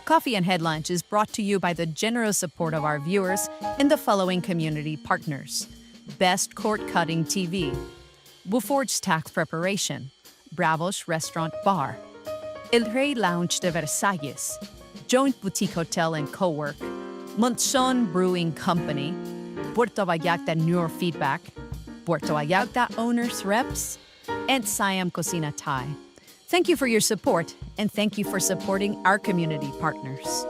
Coffee and Headlines is brought to you by the generous support of our viewers and the following community partners: Best Court Cutting TV, Boufford's Tax Preparation, Bravo's Restaurant Bar, El Rey Lounge de Versalles, Joint Boutique Hotel and Cowork, Monzon Brewing Company, Puerto Vallarta Neurofeedback, Puerto Vallarta Owners Reps, and Siam Cocina Thai. Thank you for your support, and thank you for supporting our community partners.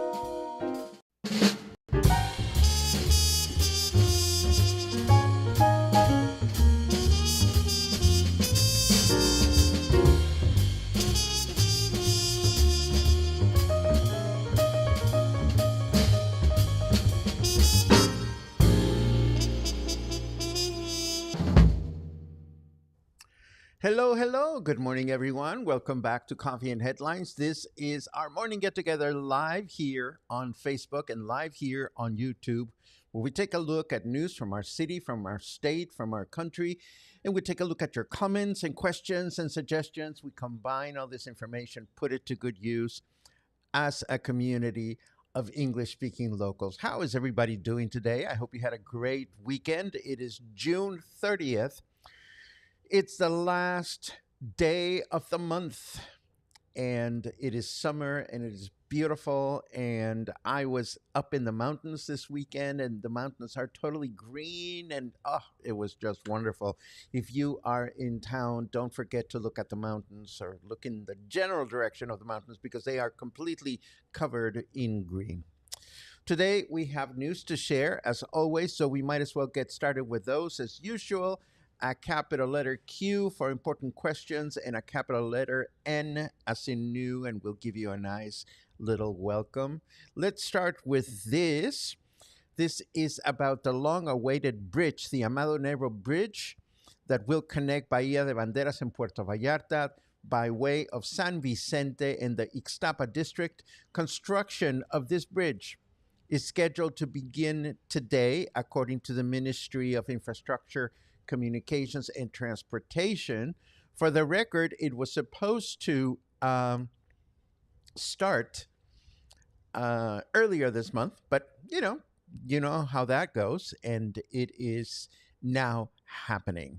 Hello, hello. Good morning, everyone. Welcome back to Coffee and Headlines. This is our morning get together live here on Facebook and live here on YouTube, where we take a look at news from our city, from our state, from our country, and we take a look at your comments and questions and suggestions. We combine all this information, put it to good use as a community of English-speaking locals. How is everybody doing today? I hope you had a great weekend. It is June 30th. It's the last day of the month, and it is summer, and it is beautiful, and I was up in the mountains this weekend, and the mountains are totally green, and it was just wonderful. If you are in town, don't forget to look at the mountains or look in the general direction of the mountains because they are completely covered in green. Today, we have news to share, as always, so we might as well get started with those as usual. A capital letter Q for important questions and a capital letter N as in new, and we'll give you a nice little welcome. Let's start with this. This is about the long-awaited bridge, the Amado Nervo Bridge, that will connect Bahía de Banderas in Puerto Vallarta by way of San Vicente in the Ixtapa district. Construction of this bridge is scheduled to begin today, according to the Ministry of Infrastructure, Communications and Transportation. For the record, it was supposed to start earlier this month, but you know how that goes, and it is now happening.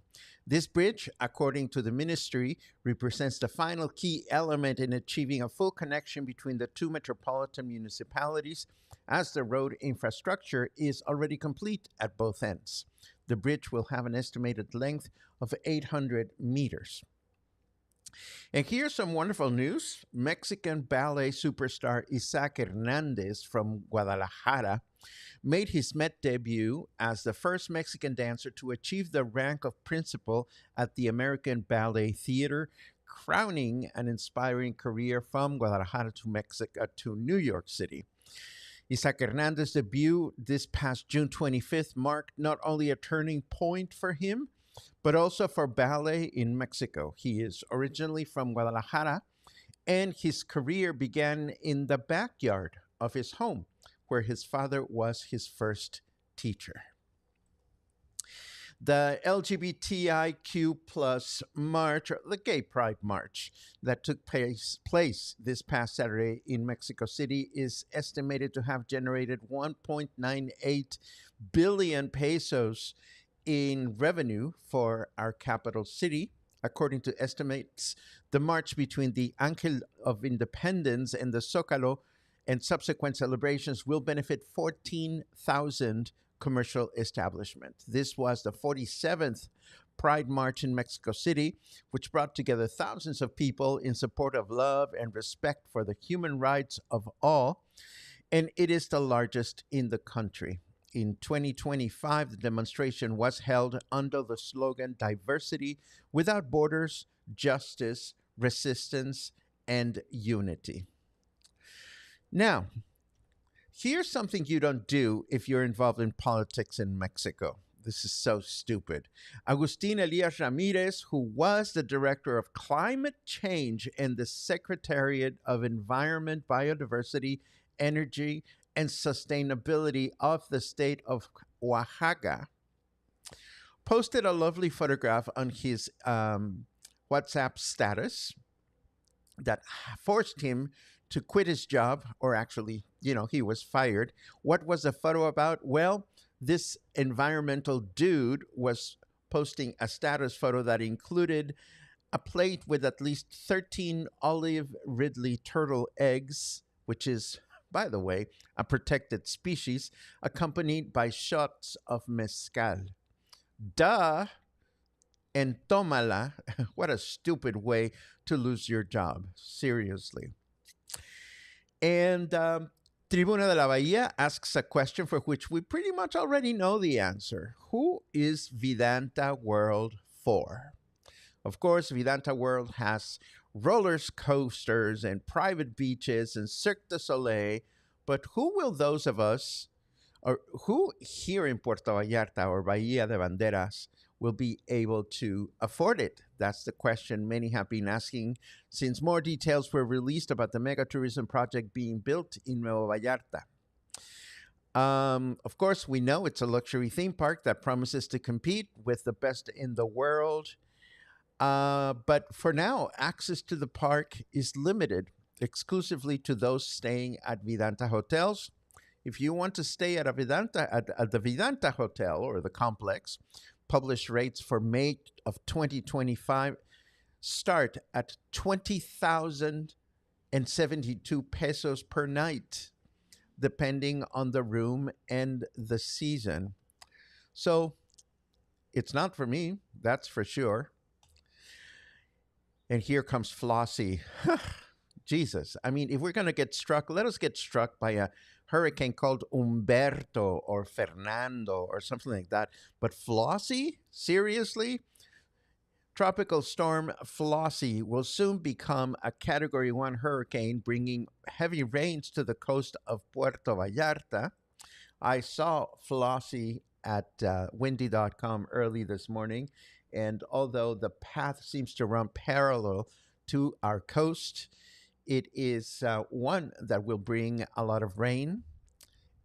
This bridge, according to the ministry, represents the final key element in achieving a full connection between the two metropolitan municipalities, as the road infrastructure is already complete at both ends. The bridge will have an estimated length of 800 meters. And here's some wonderful news. Mexican ballet superstar Isaac Hernández from Guadalajara made his Met debut as the first Mexican dancer to achieve the rank of principal at the American Ballet Theater, crowning an inspiring career from Guadalajara to New York City. Isaac Hernández's debut this past June 25th marked not only a turning point for him, but also for ballet in Mexico. He is originally from Guadalajara, and his career began in the backyard of his home, where his father was his first teacher. The LGBTIQ plus march, or the Gay Pride March, that took place this past Saturday in Mexico City is estimated to have generated 1.98 billion pesos in revenue for our capital city. According to estimates, the march between the Ángel of Independence and the Zócalo and subsequent celebrations will benefit 14,000 commercial establishments. This was the 47th Pride March in Mexico City, which brought together thousands of people in support of love and respect for the human rights of all, and it is the largest in the country. In 2025, the demonstration was held under the slogan Diversity Without Borders, Justice, Resistance, and Unity. Now, here's something you don't do if you're involved in politics in Mexico. This is so stupid. Agustin Elias Ramirez, who was the director of climate change and the Secretariat of Environment, Biodiversity, Energy, and Sustainability of the state of Oaxaca, posted a lovely photograph on his WhatsApp status that forced him to quit his job, or actually, he was fired. What was the photo about? Well, this environmental dude was posting a status photo that included a plate with at least 13 olive Ridley turtle eggs, which is, by the way, a protected species, accompanied by shots of mezcal. Duh! And tómala. What a stupid way to lose your job. Seriously. And Tribuna de la Bahía asks a question for which we pretty much already know the answer. Who is Vidanta World for? Of course, Vidanta World has roller coasters and private beaches and Cirque du Soleil, but who will those of us, or who here in Puerto Vallarta or Bahía de Banderas, will be able to afford it? That's the question many have been asking since more details were released about the mega tourism project being built in Nuevo Vallarta. Of course, we know it's a luxury theme park that promises to compete with the best in the world. But for now, access to the park is limited exclusively to those staying at Vidanta hotels. If you want to stay at at the Vidanta Hotel or the complex, published rates for May of 2025 start at 20,072 pesos per night, depending on the room and the season. So it's not for me, that's for sure. And here comes Flossie. Jesus. I mean, if we're going to get struck, let us get struck by a hurricane called Humberto or Fernando or something like that. But Flossie? Seriously? Tropical storm Flossie will soon become a Category 1 hurricane, bringing heavy rains to the coast of Puerto Vallarta. I saw Flossie at windy.com early this morning, and although the path seems to run parallel to our coast, it is one that will bring a lot of rain.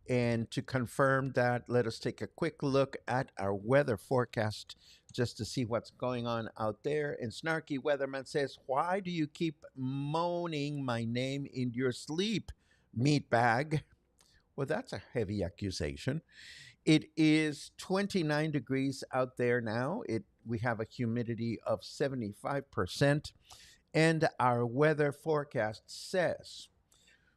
And to confirm that, let us take a quick look at our weather forecast just to see what's going on out there. And Snarky Weatherman says, "Why do you keep moaning my name in your sleep, meatbag?" Well, that's a heavy accusation. It is 29 degrees out there now. We have a humidity of 75%. And our weather forecast says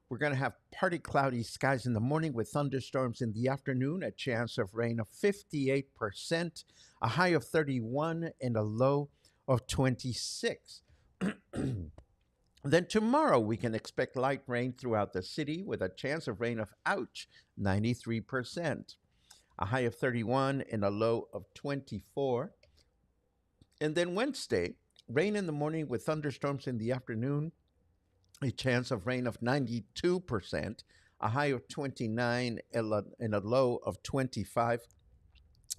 we're going to have partly cloudy skies in the morning with thunderstorms in the afternoon, a chance of rain of 58%, a high of 31, and a low of 26. Then tomorrow we can expect light rain throughout the city with a chance of rain of, 93%, a high of 31 and a low of 24. And then Wednesday, rain in the morning with thunderstorms in the afternoon, a chance of rain of 92%, a high of 29 and a low of 25.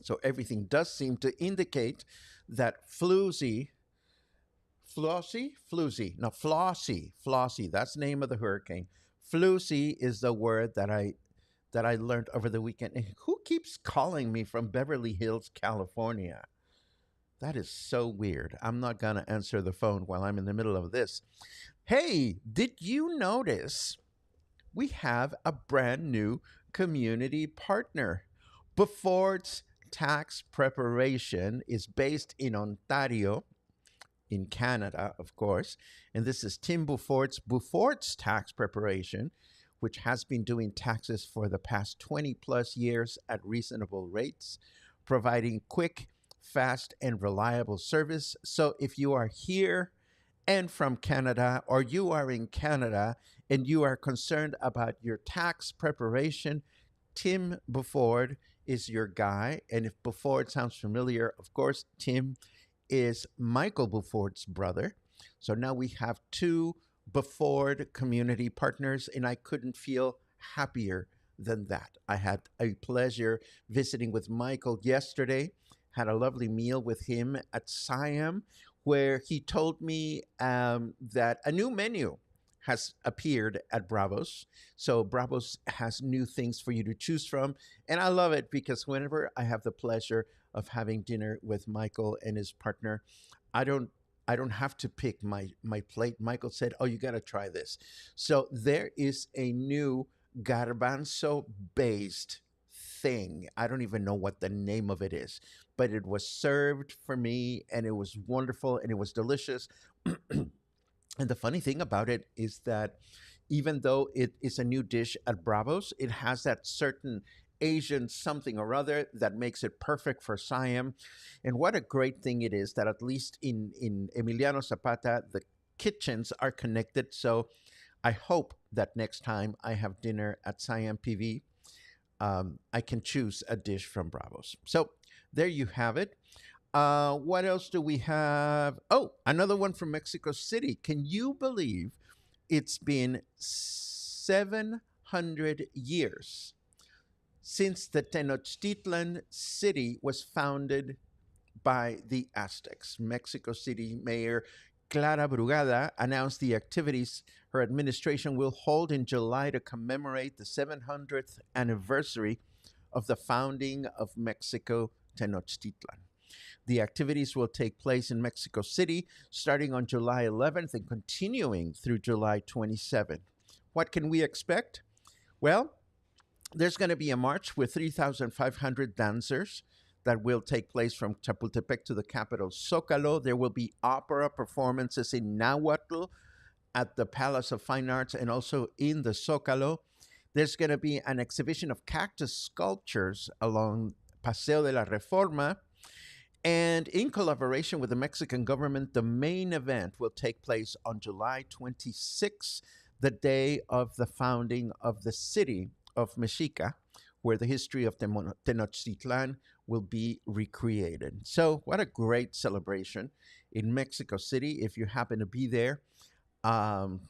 So everything does seem to indicate that Flossie, that's the name of the hurricane. Flossie is the word that I learned over the weekend. And who keeps calling me from Beverly Hills, California? That is so weird. I'm not going to answer the phone while I'm in the middle of this. Hey, did you notice we have a brand new community partner? Boufford's Tax Preparation is based in Ontario, in Canada, of course. And this is Tim Boufford's Tax Preparation, which has been doing taxes for the past 20 plus years at reasonable rates, providing quick, fast, and reliable service. So if you are here and from Canada, or you are in Canada and you are concerned about your tax preparation, Tim Boufford is your guy. And if Boufford sounds familiar, of course, Tim is Michael Boufford's brother. So now we have two Boufford community partners, and I couldn't feel happier than that. I had a pleasure visiting with Michael yesterday, had a lovely meal with him at Siam, where he told me that a new menu has appeared at Bravos. So Bravos has new things for you to choose from. And I love it because whenever I have the pleasure of having dinner with Michael and his partner, I don't I don't have to pick my plate. Michael said, "Oh, you got to try this." So there is a new garbanzo based thing. I don't even know what the name of it is, but it was served for me and it was wonderful and it was delicious. And the funny thing about it is that even though it is a new dish at Bravos, it has that certain Asian something or other that makes it perfect for Siam. And what a great thing it is that at least in Emiliano Zapata, the kitchens are connected. So I hope that next time I have dinner at Siam PV, I can choose a dish from Bravos. So there you have it. What else do we have? Oh, another one from Mexico City. Can you believe it's been 700 years since the Tenochtitlan city was founded by the Aztecs? Mexico City Mayor Clara Brugada announced the activities her administration will hold in July to commemorate the 700th anniversary of the founding of Mexico Tenochtitlan. The activities will take place in Mexico City starting on July 11th and continuing through July 27th. What can we expect? Well, there's going to be a march with 3,500 dancers that will take place from Chapultepec to the capital, Zócalo. There will be opera performances in Nahuatl at the Palace of Fine Arts and also in the Zócalo. There's going to be an exhibition of cactus sculptures along Paseo de la Reforma. And in collaboration with the Mexican government, the main event will take place on July 26th, the day of the founding of the city of Mexica, where the history of Tenochtitlan will be recreated. So, what a great celebration in Mexico City. If you happen to be there, um,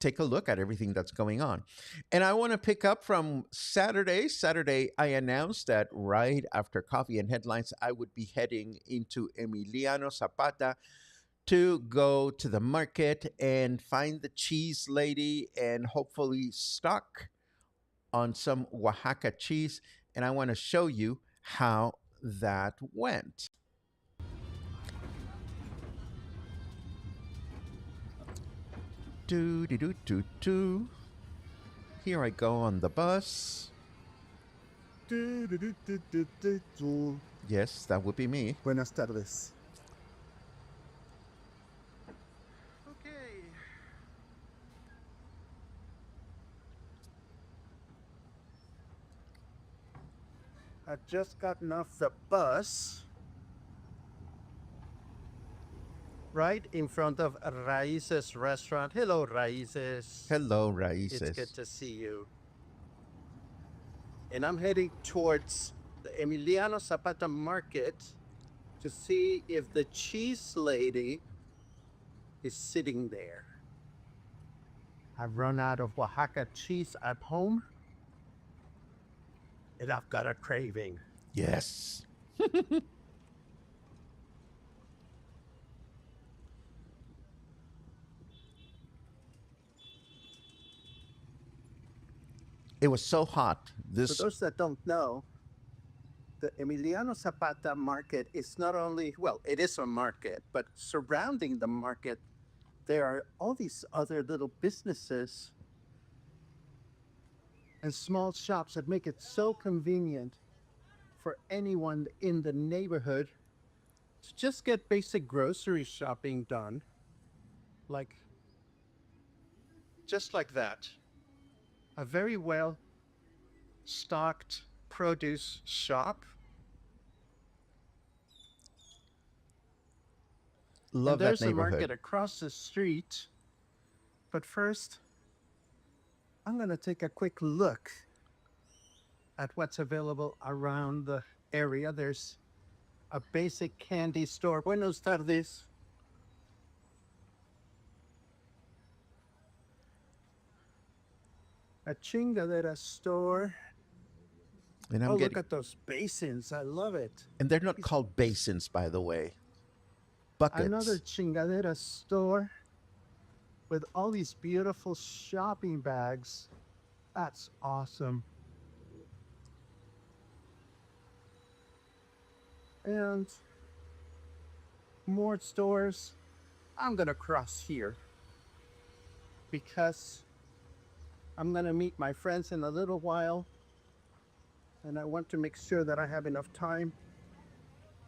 take a look at everything that's going on. And I want to pick up from Saturday. Saturday, I announced that right after Coffee and Headlines, I would be heading into Emiliano Zapata to go to the market and find the cheese lady and hopefully stock on some Oaxaca cheese. And I want to show you how that went. Do do do do do. Here I go on the bus. Yes, that would be me. Buenas tardes. Okay. I've just gotten off the bus right in front of Raíces restaurant. Hello, Raíces. Hello, Raíces. It's good to see you. And I'm heading towards the Emiliano Zapata market to see if the cheese lady is sitting there. I've run out of Oaxaca cheese at home, and I've got a craving. Yes. It was so hot. For those that don't know, the Emiliano Zapata market is not only, well, it is a market, but surrounding the market, there are all these other little businesses and small shops that make it so convenient for anyone in the neighborhood to just get basic grocery shopping done. Like, just like that. A very well stocked produce shop. Love and there's that neighborhood. a market across the street. But first, I'm going to take a quick look at what's available around the area. There's a basic candy store. Buenos tardes. A chingadera store. And I'm look at those basins. I love it. And they're not called basins, by the way. Buckets. Another chingadera store with all these beautiful shopping bags. That's awesome. And more stores, I'm gonna cross here because I'm gonna meet my friends in a little while, and I want to make sure that I have enough time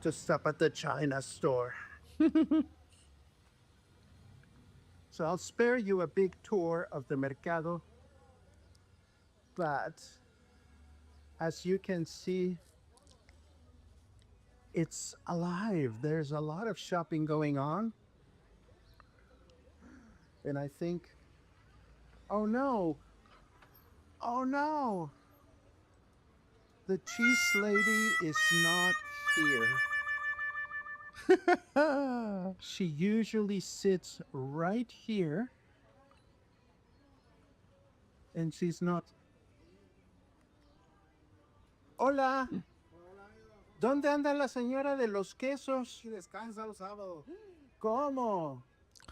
to stop at the China store. So I'll spare you a big tour of the mercado, but as you can see, it's alive. There's a lot of shopping going on. And I think, oh no, oh no, the cheese lady is not here. She usually sits right here, and she's not. Hola, ¿dónde anda la señora de los quesos? Y descansa los sábados. ¿Cómo?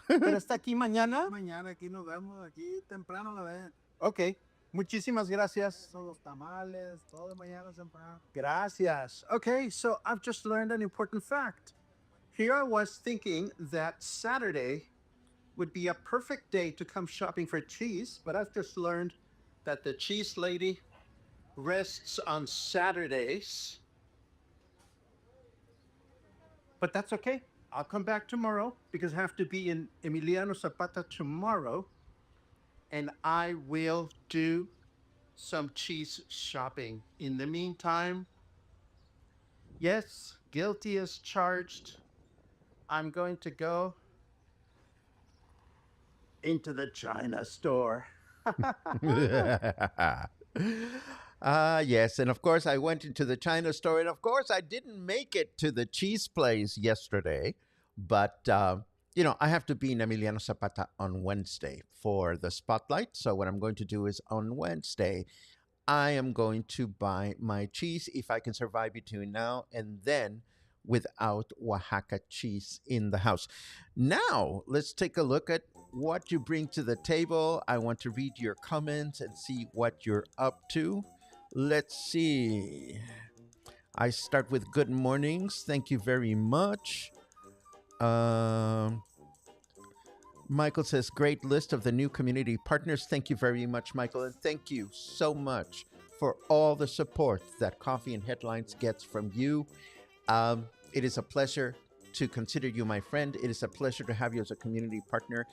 ¿Pero está aquí mañana? Mañana aquí nos vemos, aquí temprano la ven. Ok, muchísimas gracias. Son los tamales, todo mañana temprano. Gracias. Okay, so I've just learned an important fact. Here I was thinking that Saturday would be a perfect day to come shopping for cheese, but I've just learned that the cheese lady rests on Saturdays. But that's okay. I'll come back tomorrow because I have to be in Emiliano Zapata tomorrow, and I will do some cheese shopping. In the meantime, yes, guilty as charged. I'm going to go into the China store. Yes, and of course I went into the China store, and of course I didn't make it to the cheese place yesterday, but I have to be in Emiliano Zapata on Wednesday for the spotlight. So what I'm going to do is on Wednesday, I am going to buy my cheese if I can survive between now and then without Oaxaca cheese in the house. Now, let's take a look at what you bring to the table. I want to read your comments and see what you're up to. Let's see. I start with good mornings. Thank you very much. Michael says, great list of the new community partners. Thank you very much, Michael. And thank you so much for all the support that Coffee and Headlines gets from you. It is a pleasure to consider you my friend. It is a pleasure to have you as a community partner.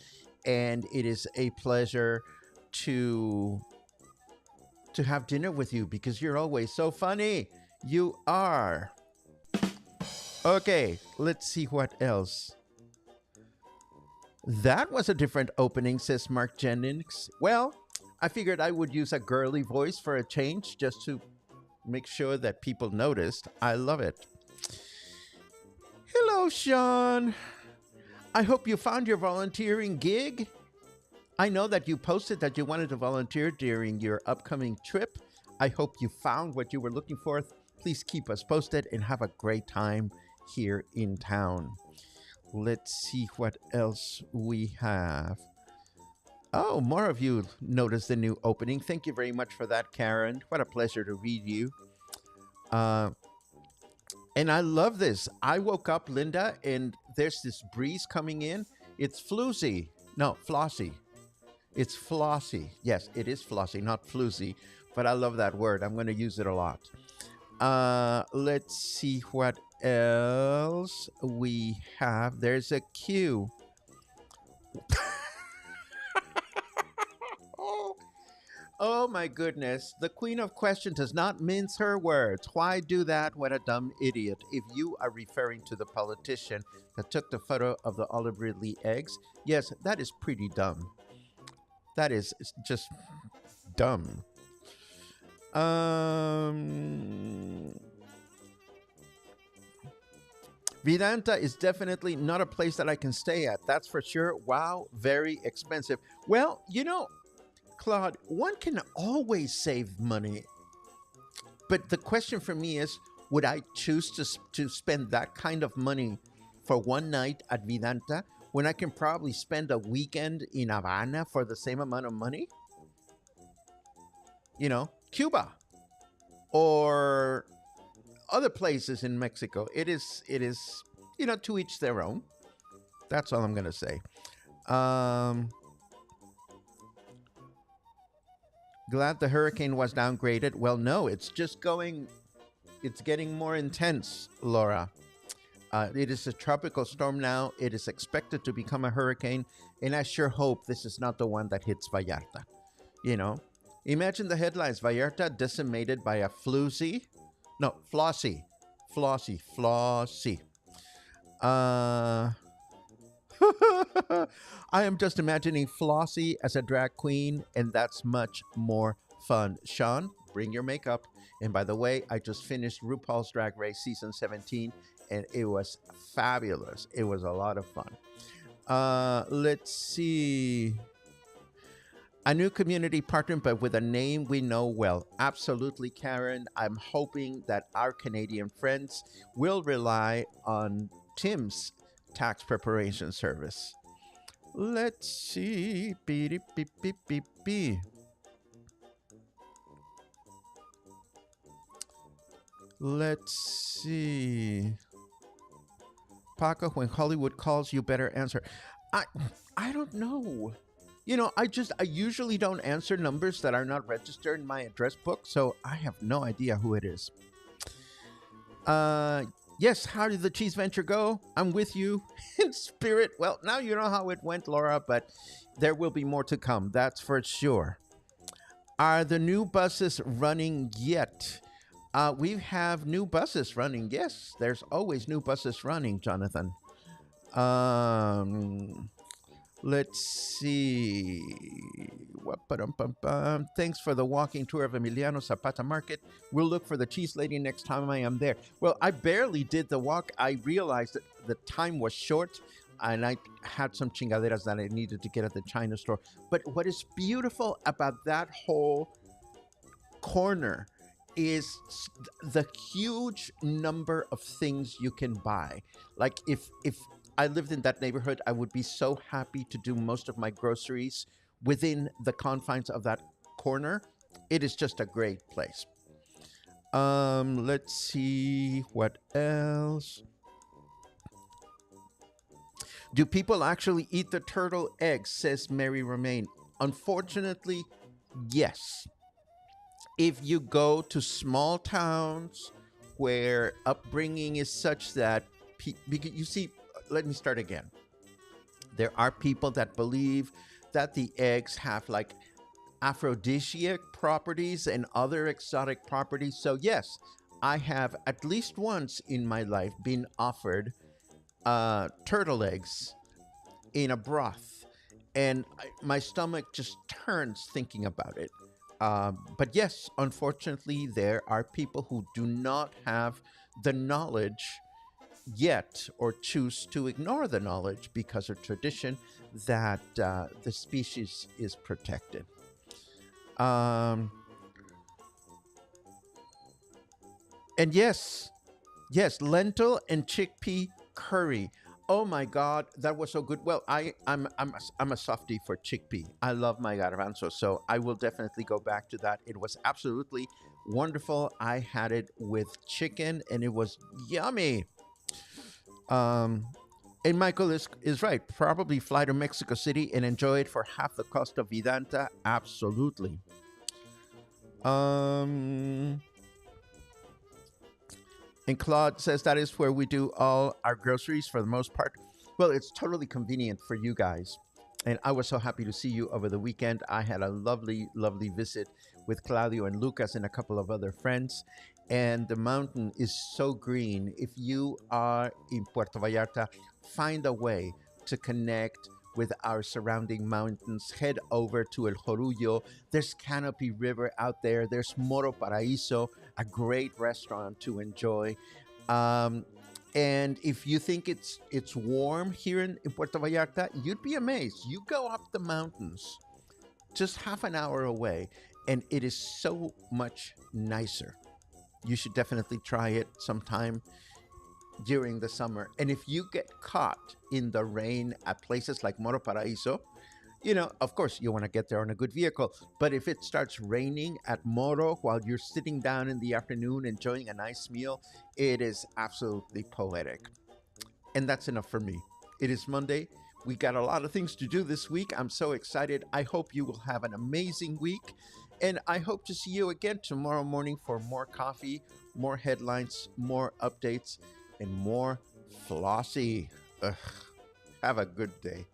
And it is a pleasure to have dinner with you because you're always so funny. You are. Okay, let's see what else. That was a different opening, says Mark Jennings. Well, I figured I would use a girly voice for a change just to make sure that people noticed. I love it. Hello, Sean. I hope you found your volunteering gig. I know that you posted that you wanted to volunteer during your upcoming trip. I hope you found what you were looking for. Please keep us posted and have a great time here in town. Let's see what else we have. Oh, more of you noticed the new opening. Thank you very much for that, Karen. What a pleasure to read you. And I love this. I woke up, Linda, and there's this breeze coming in. It's Flossie. No, Flossie. It's Flossie. Yes, it is Flossie, not Floozy. But I love that word. I'm going to use it a lot. Let's see what else we have. There's a queue. Oh my goodness. The Queen of Question does not mince her words. Why do that? What a dumb idiot. If you are referring to the politician that took the photo of the olive Ridley eggs, yes, that is pretty dumb. That is just dumb. Vidanta is definitely not a place that I can stay at. That's for sure. Wow, very expensive. Well, Claude, one can always save money. But the question for me is, would I choose to spend that kind of money for one night at Vidanta when I can probably spend a weekend in Havana for the same amount of money? Cuba or other places in Mexico. It is to each their own. That's all I'm going to say. Um, Glad the hurricane was downgraded. Well, no, it's getting more intense, Laura. It is a tropical storm now. It is expected to become a hurricane. And I sure hope this is not the one that hits Vallarta. You know, imagine the headlines: Vallarta decimated by a Flossie. No, Flossie. Flossie. Flossie. Uh, I am just imagining Flossie as a drag queen, and that's much more fun. Sean, bring your makeup. And by the way, I just finished RuPaul's Drag Race season 17, and it was fabulous. It was a lot of fun. Let's see. A new community partner, but with a name we know well. Absolutely, Karen. I'm hoping that our Canadian friends will rely on Tim's tax preparation service. Let's see. Beep, beep, beep, beep, beep. Let's see. Paco, when Hollywood calls, you better answer. I don't know. I usually don't answer numbers that are not registered in my address book, so I have no idea who it is. Yes, how did the cheese venture go? I'm with you in spirit. Well, now you know how it went, Laura, but there will be more to come, that's for sure. Are the new buses running yet? We have new buses running. Yes, there's always new buses running, Jonathan. Let's see. Thanks for the walking tour of Emiliano Zapata Market. We'll look for the cheese lady next time I am there. Well, I barely did the walk. I realized that the time was short, and I had some chingaderas that I needed to get at the China store. But what is beautiful about that whole corner is the huge number of things you can buy. Like if I lived in that neighborhood, I would be so happy to do most of my groceries within the confines of that corner. It is just a great place. Let's see what else. Do people actually eat the turtle eggs, says Mary Romaine. Unfortunately, yes. If you go to small towns where upbringing is such that, you see, let me start again. There are people that believe that the eggs have like aphrodisiac properties and other exotic properties. So yes, I have at least once in my life been offered turtle eggs in a broth, and my stomach just turns thinking about it. But yes, unfortunately, there are people who do not have the knowledge yet, or choose to ignore the knowledge because of tradition, that the species is protected. And yes, lentil and chickpea curry. Oh my God, that was so good. Well, I'm a softie for chickpea. I love my garbanzo, so I will definitely go back to that. It was absolutely wonderful. I had it with chicken, and it was yummy. And Michael is right. Probably fly to Mexico City and enjoy it for half the cost of Vidanta. Absolutely. And Claude says that is where we do all our groceries for the most part. Well, it's totally convenient for you guys. And I was so happy to see you over the weekend. I had a lovely, lovely visit with Claudio and Lucas and a couple of other friends. And the mountain is so green. If you are in Puerto Vallarta, find a way to connect with our surrounding mountains. Head over to El Jorullo. There's Canopy River out there. There's Moro Paraíso, a great restaurant to enjoy. And if you think it's warm here in Puerto Vallarta, you'd be amazed. You go up the mountains just half an hour away, and it is so much nicer. You should definitely try it sometime during the summer. And if you get caught in the rain at places like Moro Paraíso, of course, you want to get there on a good vehicle. But if it starts raining at Moro while you're sitting down in the afternoon enjoying a nice meal, it is absolutely poetic. And that's enough for me. It is Monday. We got a lot of things to do this week. I'm so excited. I hope you will have an amazing week. And I hope to see you again tomorrow morning for more coffee, more headlines, more updates, and more Flossie. Ugh. Have a good day.